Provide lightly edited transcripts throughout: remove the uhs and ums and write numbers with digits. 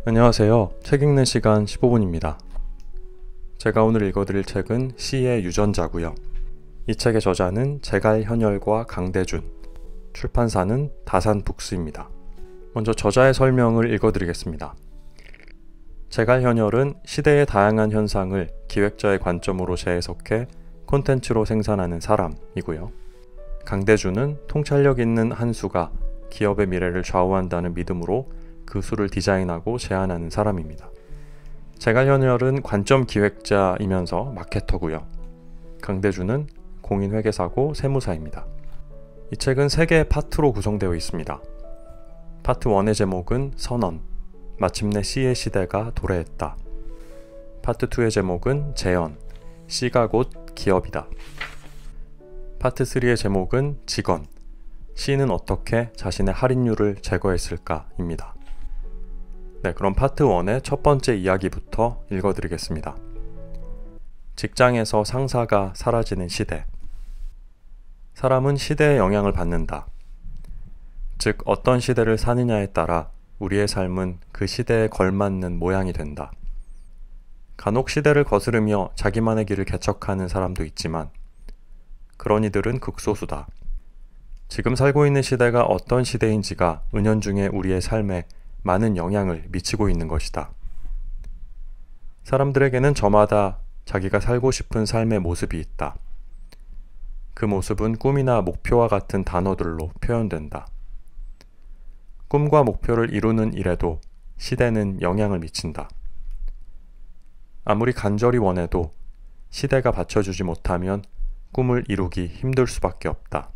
안녕하세요. 책 읽는 시간 15분입니다. 제가 오늘 읽어드릴 책은 시의 유전자고요. 이 책의 저자는 제갈현열과 강대준, 출판사는 다산북스입니다. 먼저 저자의 설명을 읽어드리겠습니다. 제갈현열은 시대의 다양한 현상을 기획자의 관점으로 재해석해 콘텐츠로 생산하는 사람이고요. 강대준은 통찰력 있는 한 수가 기업의 미래를 좌우한다는 믿음으로 그 수를 디자인하고 제안하는 사람입니다. 제갈현열은 관점 기획자이면서 마케터고요. 강대준은 공인회계사고 세무사입니다. 이 책은 3개의 파트로 구성되어 있습니다. 파트 1의 제목은 선언, 마침내 C의 시대가 도래했다. 파트 2의 제목은 재현, C가 곧 기업이다. 파트 3의 제목은 직언, C는 어떻게 자신의 할인율을 제거했을까입니다. 네, 그럼 파트 1의 첫 번째 이야기부터 읽어드리겠습니다. 직장에서 상사가 사라지는 시대. 사람은 시대의 영향을 받는다. 즉, 어떤 시대를 사느냐에 따라 우리의 삶은 그 시대에 걸맞는 모양이 된다. 간혹 시대를 거스르며 자기만의 길을 개척하는 사람도 있지만 그런 이들은 극소수다. 지금 살고 있는 시대가 어떤 시대인지가 은연중에 우리의 삶에 많은 영향을 미치고 있는 것이다. 사람들에게는 저마다 자기가 살고 싶은 삶의 모습이 있다. 그 모습은 꿈이나 목표와 같은 단어들로 표현된다. 꿈과 목표를 이루는 일에도 시대는 영향을 미친다. 아무리 간절히 원해도 시대가 받쳐주지 못하면 꿈을 이루기 힘들 수밖에 없다.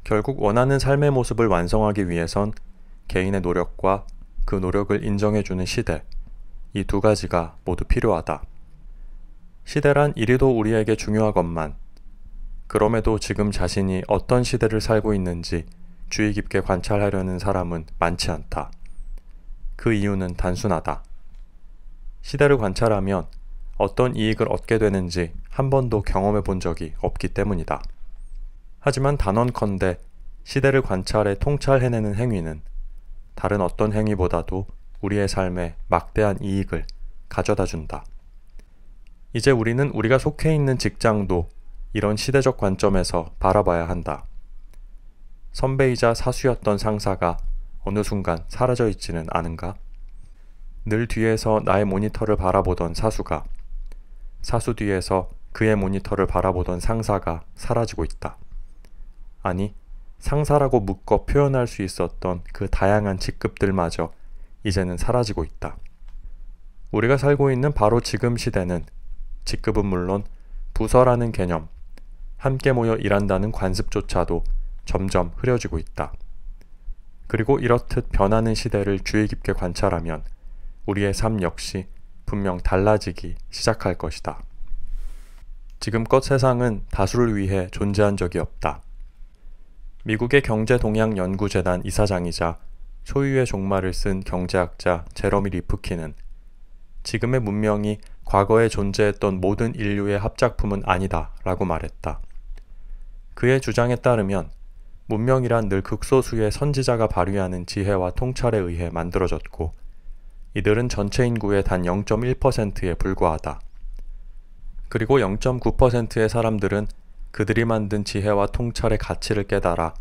결국 원하는 삶의 모습을 완성하기 위해선 개인의 노력과 그 노력을 인정해주는 시대, 이 두 가지가 모두 필요하다. 시대란 이리도 우리에게 중요하건만 그럼에도 지금 자신이 어떤 시대를 살고 있는지 주의 깊게 관찰하려는 사람은 많지 않다. 그 이유는 단순하다. 시대를 관찰하면 어떤 이익을 얻게 되는지 한 번도 경험해 본 적이 없기 때문이다. 하지만 단언컨대 시대를 관찰해 통찰해내는 행위는 다른 어떤 행위보다도 우리의 삶에 막대한 이익을 가져다 준다. 이제 우리는 우리가 속해 있는 직장도 이런 시대적 관점에서 바라봐야 한다. 선배이자 사수였던 상사가 어느 순간 사라져 있지는 않은가? 늘 뒤에서 나의 모니터를 바라보던 사수가, 사수 뒤에서 그의 모니터를 바라보던 상사가 사라지고 있다. 아니, 상사라고 묶어 표현할 수 있었던 그 다양한 직급들마저 이제는 사라지고 있다. 우리가 살고 있는 바로 지금 시대는 직급은 물론 부서라는 개념, 함께 모여 일한다는 관습조차도 점점 흐려지고 있다. 그리고 이렇듯 변하는 시대를 주의 깊게 관찰하면 우리의 삶 역시 분명 달라지기 시작할 것이다. 지금껏 세상은 다수를 위해 존재한 적이 없다. 미국의 경제동향연구재단 이사장이자 소유의 종말을 쓴 경제학자 제러미 리프킨은 지금의 문명이 과거에 존재했던 모든 인류의 합작품은 아니다 라고 말했다. 그의 주장에 따르면 문명이란 늘 극소수의 선지자가 발휘하는 지혜와 통찰에 의해 만들어졌고 이들은 전체 인구의 단 0.1%에 불과하다. 그리고 0.9%의 사람들은 그들이 만든 지혜와 통찰의 가치를 깨달아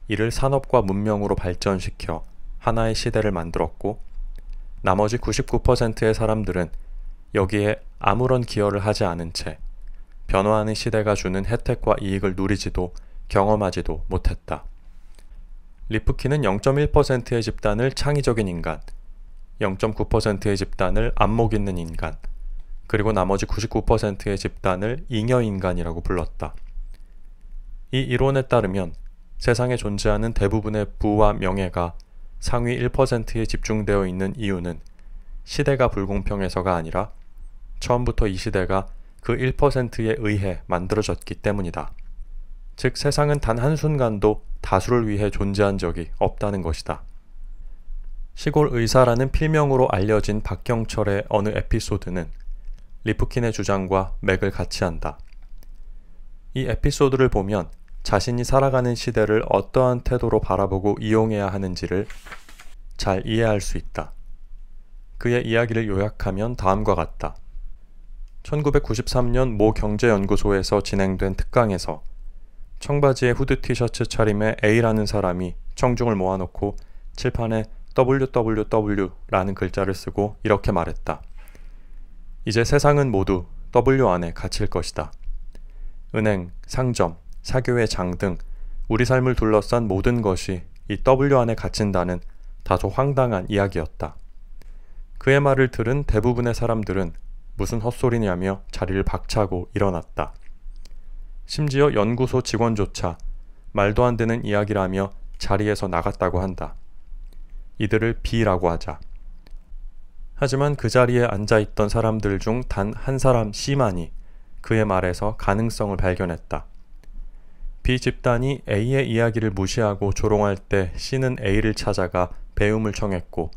이를 산업과 문명으로 발전시켜 하나의 시대를 만들었고 나머지 99%의 사람들은 여기에 아무런 기여를 하지 않은 채 변화하는 시대가 주는 혜택과 이익을 누리지도 경험하지도 못했다. 리프킨은 0.1%의 집단을 창의적인 인간, 0.9%의 집단을 안목 있는 인간, 그리고 나머지 99%의 집단을 잉여인간이라고 불렀다. 이 이론에 따르면 세상에 존재하는 대부분의 부와 명예가 상위 1%에 집중되어 있는 이유는 시대가 불공평해서가 아니라 처음부터 이 시대가 그 1%에 의해 만들어졌기 때문이다. 즉 세상은 단 한순간도 다수를 위해 존재한 적이 없다는 것이다. 시골 의사라는 필명으로 알려진 박경철의 어느 에피소드는 리프킨의 주장과 맥을 같이 한다. 이 에피소드를 보면 자신이 살아가는 시대를 어떠한 태도로 바라보고 이용해야 하는지를 잘 이해할 수 있다. 그의 이야기를 요약하면 다음과 같다. 1993년 모 경제연구소에서 진행된 특강에서 청바지에 후드 티셔츠 차림의 A라는 사람이 청중을 모아놓고 칠판에 WWW라는 글자를 쓰고 이렇게 말했다. 이제 세상은 모두 W 안에 갇힐 것이다. 은행, 상점, 사교의 장 등 우리 삶을 둘러싼 모든 것이 이 W 안에 갇힌다는 다소 황당한 이야기였다. 그의 말을 들은 대부분의 사람들은 무슨 헛소리냐며 자리를 박차고 일어났다. 심지어 연구소 직원조차 말도 안 되는 이야기라며 자리에서 나갔다고 한다. 이들을 B라고 하자. 하지만 그 자리에 앉아있던 사람들 중 단 한 사람 C만이 그의 말에서 가능성을 발견했다. B 집단이 A의 이야기를 무시하고 조롱할 때 C는 A를 찾아가 배움을 청했고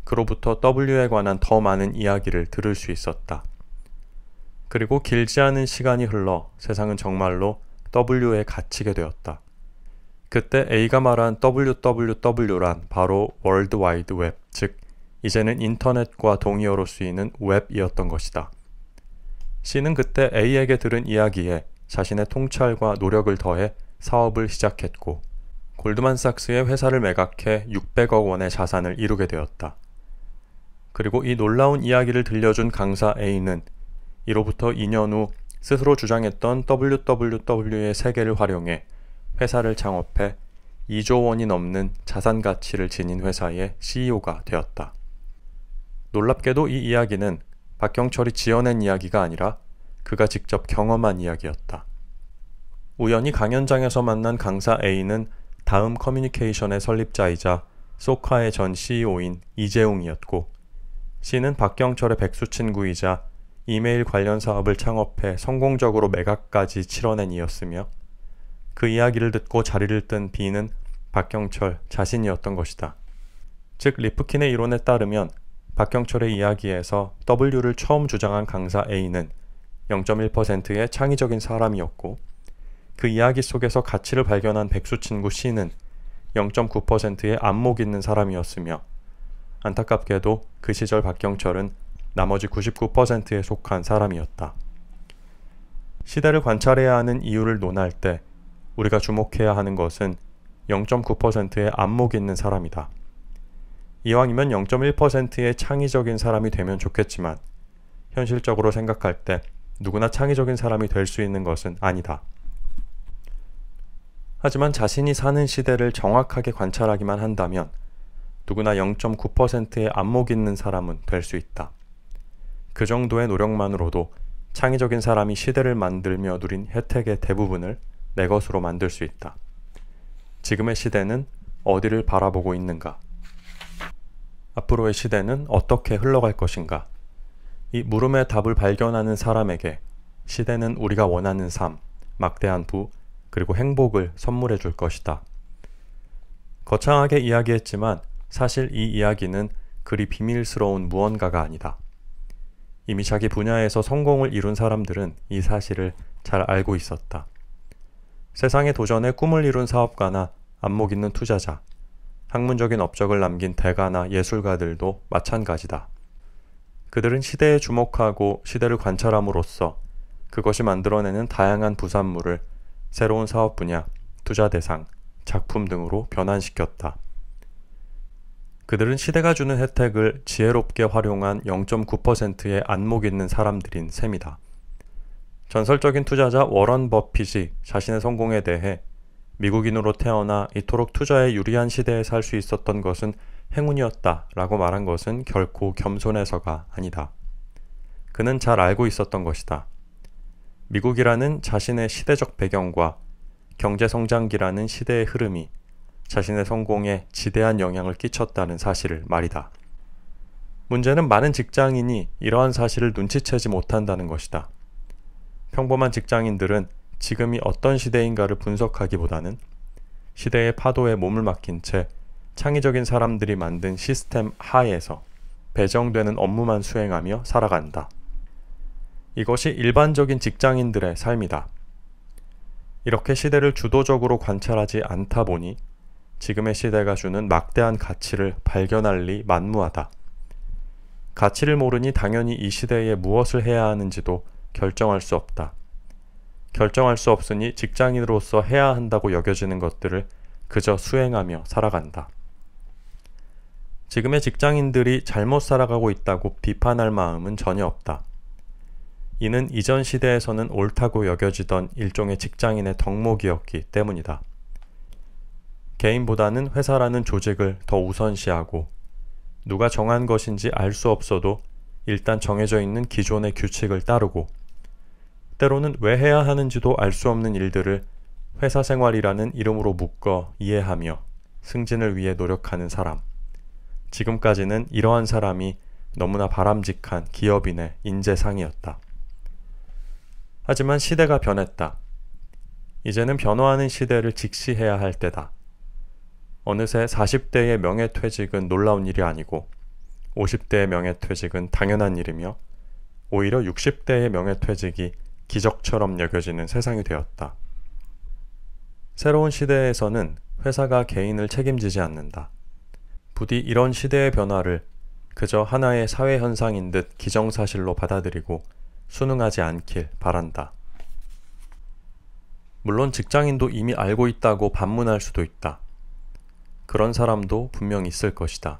그로부터 W에 관한 더 많은 이야기를 들을 수 있었다. 그리고 길지 않은 시간이 흘러 세상은 정말로 W에 갇히게 되었다. 그때 A가 말한 WWW란 바로 월드 와이드 웹, 즉 이제는 인터넷과 동의어로 쓰이는 웹이었던 것이다. C는 그때 A에게 들은 이야기에 자신의 통찰과 노력을 더해 사업을 시작했고 골드만삭스의 회사를 매각해 600억 원의 자산을 이루게 되었다. 그리고 이 놀라운 이야기를 들려준 강사 A는 이로부터 2년 후 스스로 주장했던 WWW의 세계를 활용해 회사를 창업해 2조 원이 넘는 자산 가치를 지닌 회사의 CEO가 되었다. 놀랍게도 이 이야기는 박경철이 지어낸 이야기가 아니라 그가 직접 경험한 이야기였다. 우연히 강연장에서 만난 강사 A는 다음 커뮤니케이션의 설립자이자 소카의 전 CEO인 이재웅이었고 C는 박경철의 백수 친구이자 이메일 관련 사업을 창업해 성공적으로 매각까지 치러낸 이였으며 그 이야기를 듣고 자리를 뜬 B는 박경철 자신이었던 것이다. 즉 리프킨의 이론에 따르면 박경철의 이야기에서 W를 처음 주장한 강사 A는 0.1%의 창의적인 사람이었고 그 이야기 속에서 가치를 발견한 백수 친구 C는 0.9%의 안목 있는 사람이었으며 안타깝게도 그 시절 박경철은 나머지 99%에 속한 사람이었다. 시대를 관찰해야 하는 이유를 논할 때 우리가 주목해야 하는 것은 0.9%의 안목 있는 사람이다. 이왕이면 0.1%의 창의적인 사람이 되면 좋겠지만 현실적으로 생각할 때 누구나 창의적인 사람이 될 수 있는 것은 아니다. 하지만 자신이 사는 시대를 정확하게 관찰하기만 한다면 누구나 0.9%의 안목 있는 사람은 될 수 있다. 그 정도의 노력만으로도 창의적인 사람이 시대를 만들며 누린 혜택의 대부분을 내 것으로 만들 수 있다. 지금의 시대는 어디를 바라보고 있는가? 앞으로의 시대는 어떻게 흘러갈 것인가? 이 물음의 답을 발견하는 사람에게 시대는 우리가 원하는 삶, 막대한 부, 그리고 행복을 선물해 줄 것이다. 거창하게 이야기했지만 사실 이 이야기는 그리 비밀스러운 무언가가 아니다. 이미 자기 분야에서 성공을 이룬 사람들은 이 사실을 잘 알고 있었다. 세상의 도전에 꿈을 이룬 사업가나 안목 있는 투자자, 학문적인 업적을 남긴 대가나 예술가들도 마찬가지다. 그들은 시대에 주목하고 시대를 관찰함으로써 그것이 만들어내는 다양한 부산물을 새로운 사업 분야, 투자 대상, 작품 등으로 변환시켰다. 그들은 시대가 주는 혜택을 지혜롭게 활용한 0.9%의 안목 있는 사람들인 셈이다. 전설적인 투자자 워런 버핏이 자신의 성공에 대해 미국인으로 태어나 이토록 투자에 유리한 시대에 살 수 있었던 것은 행운이었다 라고 말한 것은 결코 겸손해서가 아니다. 그는 잘 알고 있었던 것이다. 미국이라는 자신의 시대적 배경과 경제성장기라는 시대의 흐름이 자신의 성공에 지대한 영향을 끼쳤다는 사실을 말이다. 문제는 많은 직장인이 이러한 사실을 눈치채지 못한다는 것이다. 평범한 직장인들은 지금이 어떤 시대인가를 분석하기보다는 시대의 파도에 몸을 맡긴 채 창의적인 사람들이 만든 시스템 하에서 배정되는 업무만 수행하며 살아간다. 이것이 일반적인 직장인들의 삶이다. 이렇게 시대를 주도적으로 관찰하지 않다 보니 지금의 시대가 주는 막대한 가치를 발견할 리 만무하다. 가치를 모르니 당연히 이 시대에 무엇을 해야 하는지도 결정할 수 없다. 결정할 수 없으니 직장인으로서 해야 한다고 여겨지는 것들을 그저 수행하며 살아간다. 지금의 직장인들이 잘못 살아가고 있다고 비판할 마음은 전혀 없다. 이는 이전 시대에서는 옳다고 여겨지던 일종의 직장인의 덕목이었기 때문이다. 개인보다는 회사라는 조직을 더 우선시하고 누가 정한 것인지 알 수 없어도 일단 정해져 있는 기존의 규칙을 따르고 때로는 왜 해야 하는지도 알 수 없는 일들을 회사 생활이라는 이름으로 묶어 이해하며 승진을 위해 노력하는 사람. 지금까지는 이러한 사람이 너무나 바람직한 기업인의 인재상이었다. 하지만 시대가 변했다. 이제는 변화하는 시대를 직시해야 할 때다. 어느새 40대의 명예퇴직은 놀라운 일이 아니고 50대의 명예퇴직은 당연한 일이며 오히려 60대의 명예퇴직이 기적처럼 여겨지는 세상이 되었다. 새로운 시대에서는 회사가 개인을 책임지지 않는다. 부디 이런 시대의 변화를 그저 하나의 사회현상인 듯 기정사실로 받아들이고 순응하지 않길 바란다. 물론 직장인도 이미 알고 있다고 반문할 수도 있다. 그런 사람도 분명 있을 것이다.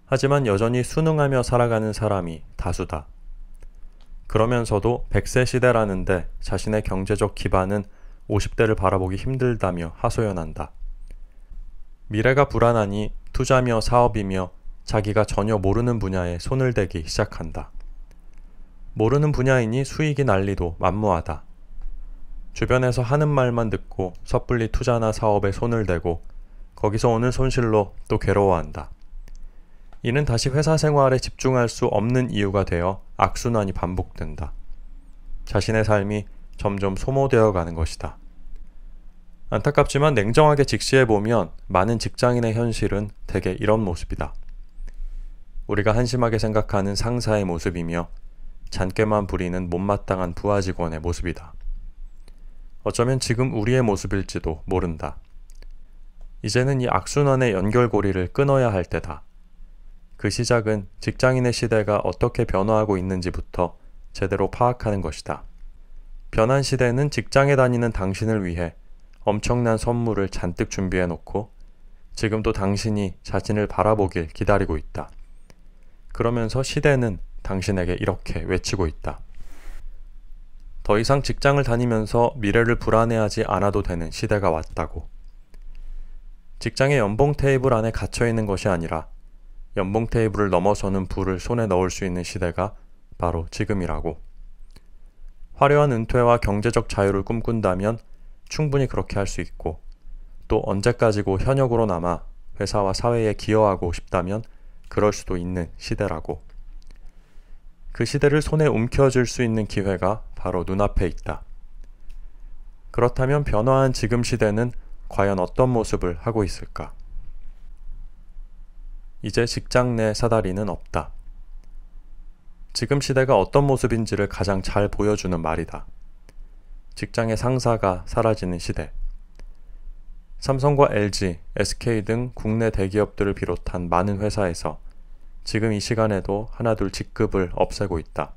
하지만 여전히 순응하며 살아가는 사람이 다수다. 그러면서도 100세 시대라는데 자신의 경제적 기반은 50대를 바라보기 힘들다며 하소연한다. 미래가 불안하니 투자며 사업이며 자기가 전혀 모르는 분야에 손을 대기 시작한다. 모르는 분야이니 수익이 날리도 만무하다. 주변에서 하는 말만 듣고 섣불리 투자나 사업에 손을 대고 거기서 오는 손실로 또 괴로워한다. 이는 다시 회사 생활에 집중할 수 없는 이유가 되어 악순환이 반복된다. 자신의 삶이 점점 소모되어 가는 것이다. 안타깝지만 냉정하게 직시해보면 많은 직장인의 현실은 대개 이런 모습이다. 우리가 한심하게 생각하는 상사의 모습이며 잔꾀만 부리는 못마땅한 부하 직원의 모습이다. 어쩌면 지금 우리의 모습일지도 모른다. 이제는 이 악순환의 연결고리를 끊어야 할 때다. 그 시작은 직장인의 시대가 어떻게 변화하고 있는지부터 제대로 파악하는 것이다. 변한 시대는 직장에 다니는 당신을 위해 엄청난 선물을 잔뜩 준비해 놓고 지금도 당신이 자신을 바라보길 기다리고 있다. 그러면서 시대는 당신에게 이렇게 외치고 있다. 더 이상 직장을 다니면서 미래를 불안해하지 않아도 되는 시대가 왔다고. 직장의 연봉 테이블 안에 갇혀 있는 것이 아니라 연봉 테이블을 넘어서는 부를 손에 넣을 수 있는 시대가 바로 지금이라고. 화려한 은퇴와 경제적 자유를 꿈꾼다면 충분히 그렇게 할 수 있고 또 언제까지고 현역으로 남아 회사와 사회에 기여하고 싶다면 그럴 수도 있는 시대라고. 그 시대를 손에 움켜쥘 수 있는 기회가 바로 눈앞에 있다. 그렇다면 변화한 지금 시대는 과연 어떤 모습을 하고 있을까? 이제 직장 내 사다리는 없다. 지금 시대가 어떤 모습인지를 가장 잘 보여주는 말이다. 직장의 상사가 사라지는 시대. 삼성과 LG, SK 등 국내 대기업들을 비롯한 많은 회사에서 지금 이 시간에도 하나둘 직급을 없애고 있다.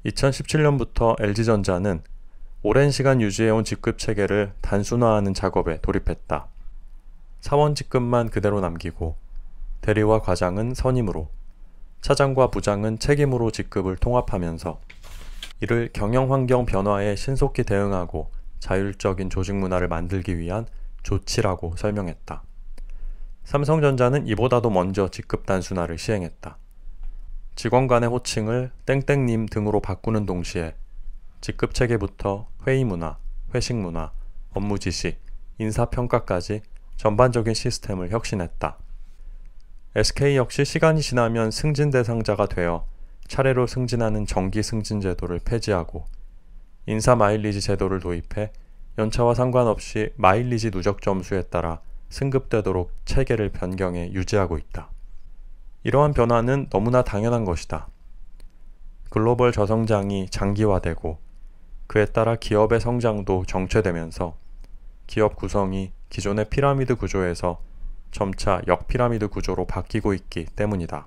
2017년부터 LG전자는 오랜 시간 유지해온 직급 체계를 단순화하는 작업에 돌입했다. 사원 직급만 그대로 남기고 대리와 과장은 선임으로, 차장과 부장은 책임으로 직급을 통합하면서 이를 경영환경 변화에 신속히 대응하고 자율적인 조직 문화를 만들기 위한 조치라고 설명했다. 삼성전자는 이보다도 먼저 직급 단순화를 시행했다. 직원 간의 호칭을 땡땡님 등으로 바꾸는 동시에 직급 체계부터 회의 문화, 회식 문화, 업무 지시, 인사평가까지 전반적인 시스템을 혁신했다. SK 역시 시간이 지나면 승진 대상자가 되어 차례로 승진하는 정기 승진 제도를 폐지하고 인사 마일리지 제도를 도입해 연차와 상관없이 마일리지 누적 점수에 따라 승급되도록 체계를 변경해 유지하고 있다. 이러한 변화는 너무나 당연한 것이다. 글로벌 저성장이 장기화되고 그에 따라 기업의 성장도 정체되면서 기업 구성이 기존의 피라미드 구조에서 점차 역피라미드 구조로 바뀌고 있기 때문이다.